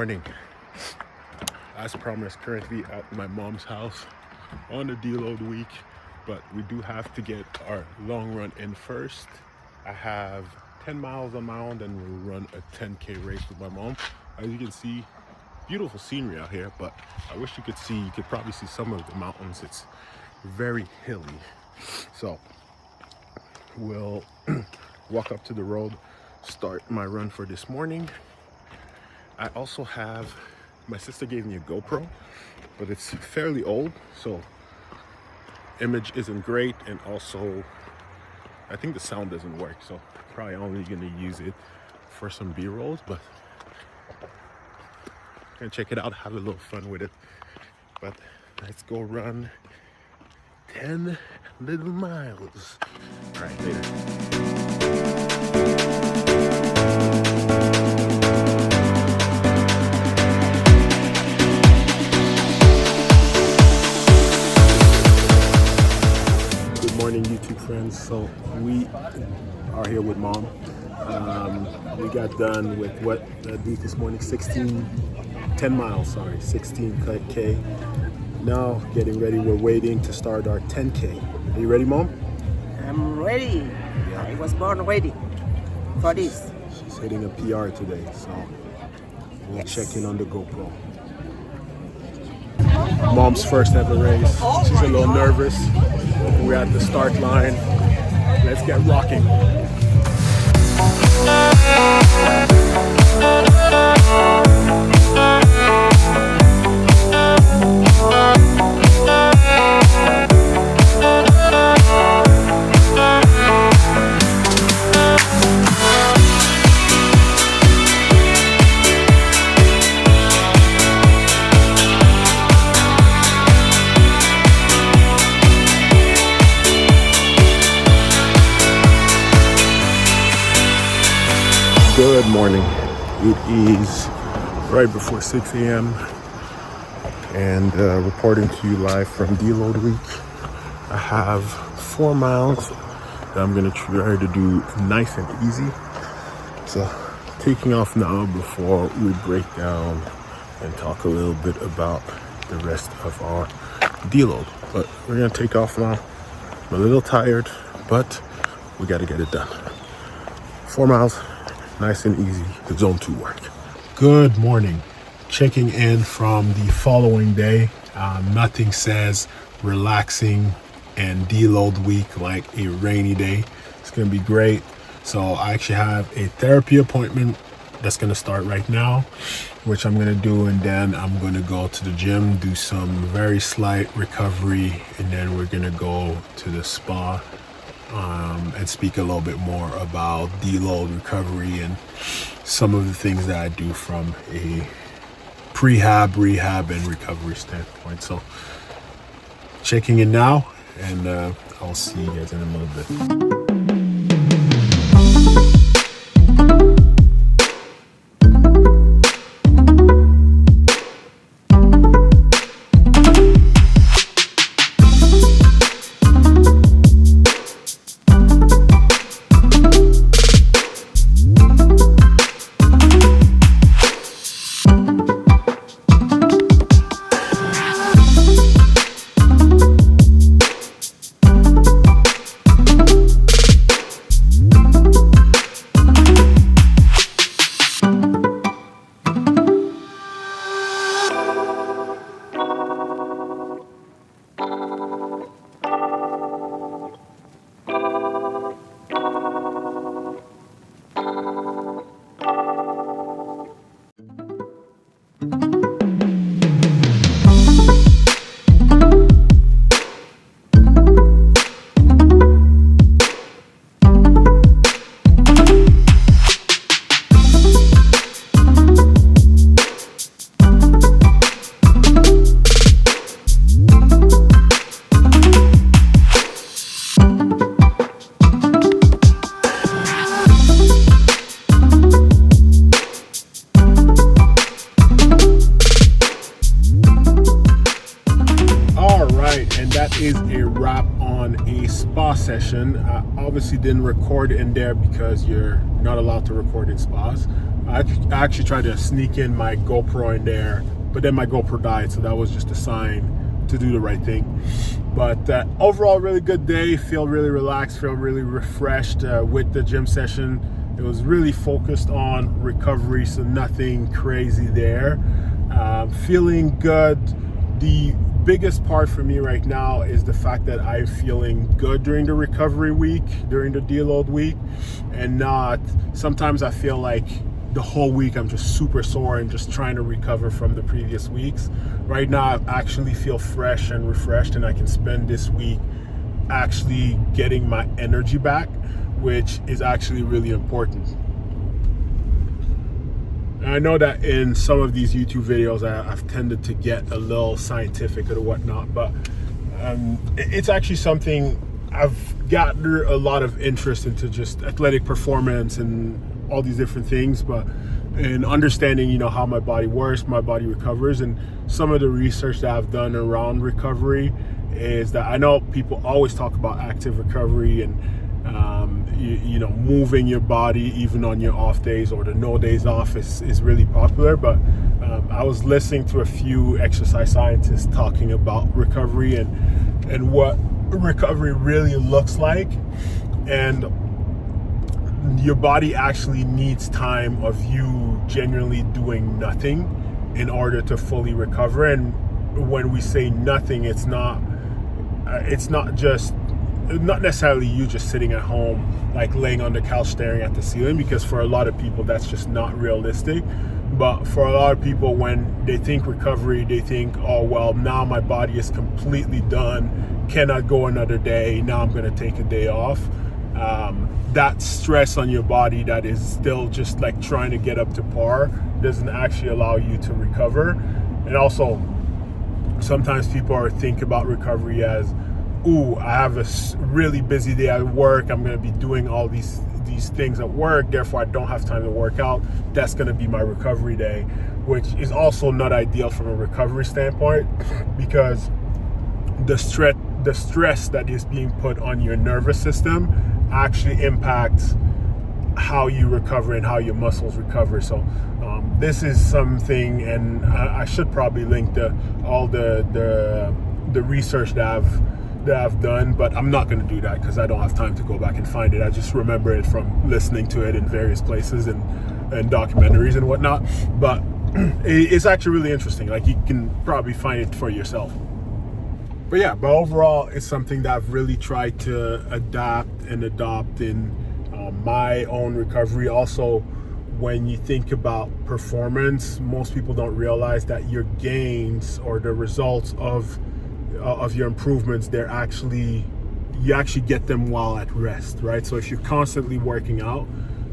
morning. As promised, currently at my mom's house on the Deload week, but we do have to get our long run in first. I have 10 miles on my own, then we'll run a 10K race with my mom. As you can see, beautiful scenery out here, but I wish you could probably see some of the mountains. It's very hilly. So we'll walk up to the road, start my run for this morning. I also have, my sister gave me a GoPro, but it's fairly old, so image isn't great, and also I think the sound doesn't work, so probably only gonna use it for some B-rolls, but gonna check it out, have a little fun with it. But let's go run 10 little miles. All right, later. Morning, YouTube friends. So we are here with mom. We got done with what I did this morning, 10 miles, 16K. Now getting ready, we're waiting to start our 10K. Are you ready, mom? I'm ready. Yeah. I was born ready for this. She's hitting a PR today, so we'll check in on the GoPro. Mom's first ever race. She's a little nervous. We're at the start line. Let's get rocking. Good morning. It is right before 6 a.m. and reporting to you live from Deload week. I have 4 miles that I'm gonna try to do nice and easy. So taking off now before we break down and talk a little bit about the rest of our Deload. But we're gonna take off now. I'm a little tired, but we gotta get it done. 4 miles. Nice and easy, the zone 2 work. Good morning. Checking in from the following day. Nothing says relaxing and Deload week like a rainy day. It's gonna be great. So I actually have a therapy appointment that's gonna start right now, which I'm gonna do, and then I'm gonna go to the gym, do some very slight recovery, and then we're gonna go to the spa and speak a little bit more about Deload recovery and some of the things that I do from a prehab, rehab, and recovery standpoint. So checking in now, and I'll see you guys in a little bit. session. I obviously didn't record in there because you're not allowed to record in spas. I actually tried to sneak in my GoPro in there, but then my GoPro died, so that was just a sign to do the right thing. But overall, really good day. Feel really relaxed, feel really refreshed with the gym session. It was really focused on recovery, so nothing crazy there. Feeling good. The biggest part for me right now is the fact that I'm feeling good during the recovery week, during the deload week, and not, sometimes I feel like the whole week I'm just super sore and just trying to recover from the previous weeks. Right now I actually feel fresh and refreshed, and I can spend this week actually getting my energy back, which is actually really important. And I know that in some of these YouTube videos I've tended to get a little scientific or whatnot, but it's actually something I've gotten a lot of interest into, just athletic performance and all these different things, but in understanding, you know, how my body works, my body recovers. And some of the research that I've done around recovery is that I know people always talk about active recovery and you know, moving your body even on your off days, or the no days off is really popular. But I was listening to a few exercise scientists talking about recovery and what recovery really looks like. And your body actually needs time of you genuinely doing nothing in order to fully recover. And when we say nothing, it's not necessarily you just sitting at home, like laying on the couch staring at the ceiling, because for a lot of people that's just not realistic. But for a lot of people, when they think recovery, they think, oh well, now my body is completely done, cannot go another day, now I'm going to take a day off. That stress on your body that is still just like trying to get up to par doesn't actually allow you to recover. And also, sometimes people think about recovery as, ooh, I have a really busy day at work, I'm going to be doing all these things at work, therefore I don't have time to work out, that's going to be my recovery day, which is also not ideal from a recovery standpoint, because the stress that is being put on your nervous system actually impacts how you recover and how your muscles recover. So this is something, and I should probably link all the research that I've done, but I'm not going to do that because I don't have time to go back and find it. I just remember it from listening to it in various places and documentaries and whatnot. But it's actually really interesting. Like, you can probably find it for yourself. But yeah, but overall, it's something that I've really tried to adapt and adopt in my own recovery. Also, when you think about performance, most people don't realize that your gains or the results of your improvements, you actually get them while at rest, right? So if you're constantly working out,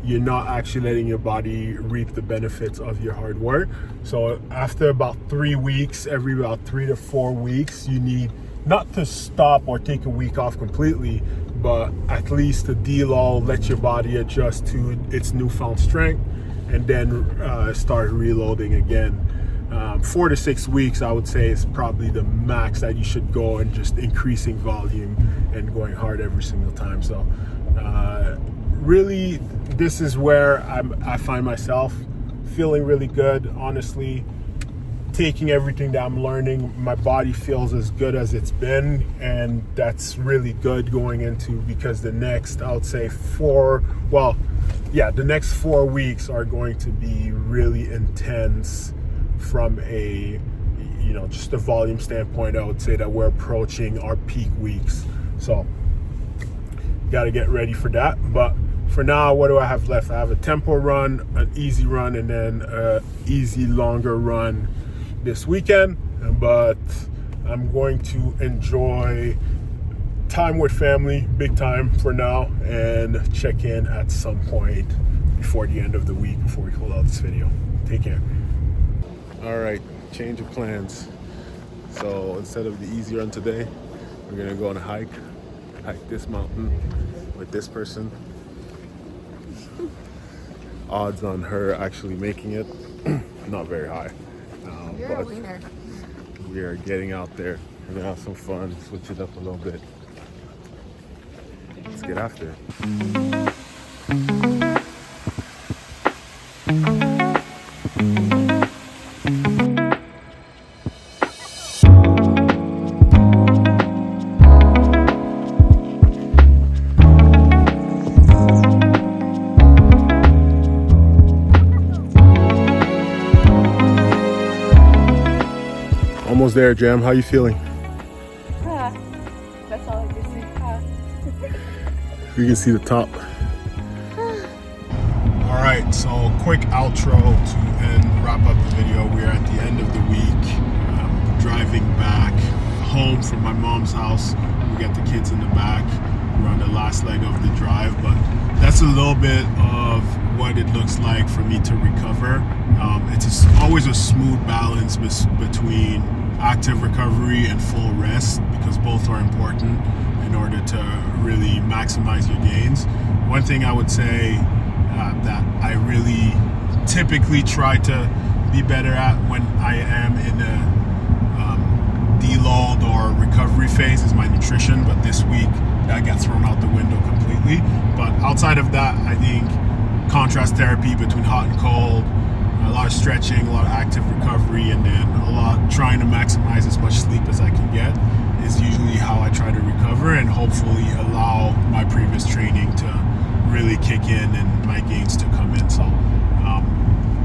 you're not actually letting your body reap the benefits of your hard work. So after about 3 weeks, every about 3 to 4 weeks, you need not to stop or take a week off completely, but at least to deload, let your body adjust to its newfound strength, and then start reloading again. 4 to 6 weeks, I would say, is probably the max that you should go, and just increasing volume and going hard every single time. So really, this is where I find myself feeling really good, honestly. Taking everything that I'm learning, my body feels as good as it's been, and that's really good going into, because the next, I would say the next 4 weeks are going to be really intense from a, you know, just a volume standpoint. I would say that we're approaching our peak weeks, so got to get ready for that. But for now, what do I have left? I have a tempo run, an easy run, and then a easy longer run this weekend. But I'm going to enjoy time with family big time for now, and check in at some point before the end of the week, before we close out this video. Take care. All right, change of plans. So instead of the easy run today, we're gonna go on a hike this mountain with this person. Odds on her actually making it, not very high. You're a winner. We are getting out there. We're gonna have some fun, switch it up a little bit. it after. Almost there, Jam. How you feeling? That's all I can see. You can see the top. All right, so quick outro to wrap up the video. We're at the end of the week. Driving back home from my mom's house. We got the kids in the back. We're on the last leg of the drive, but that's a little bit of what it looks like for me to recover. It's always a smooth balance between active recovery and full rest, because both are important in order to really maximize your gains. One thing I would say that I really typically try to be better at when I am in a deload or recovery phase is my nutrition, but this week that got thrown out the window completely. But outside of that, I think contrast therapy between hot and cold, a lot of stretching, a lot of active recovery, and then a lot trying to maximize as much sleep as I can get is usually how I try to recover and hopefully allow my previous training to really kick in and my gains to come in. So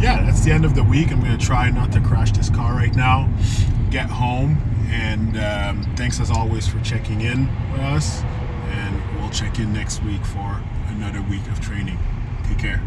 yeah, that's the end of the week. I'm going to try not to crash this car right now, get home, and thanks as always for checking in with us, and we'll check in next week for another week of training. Take care.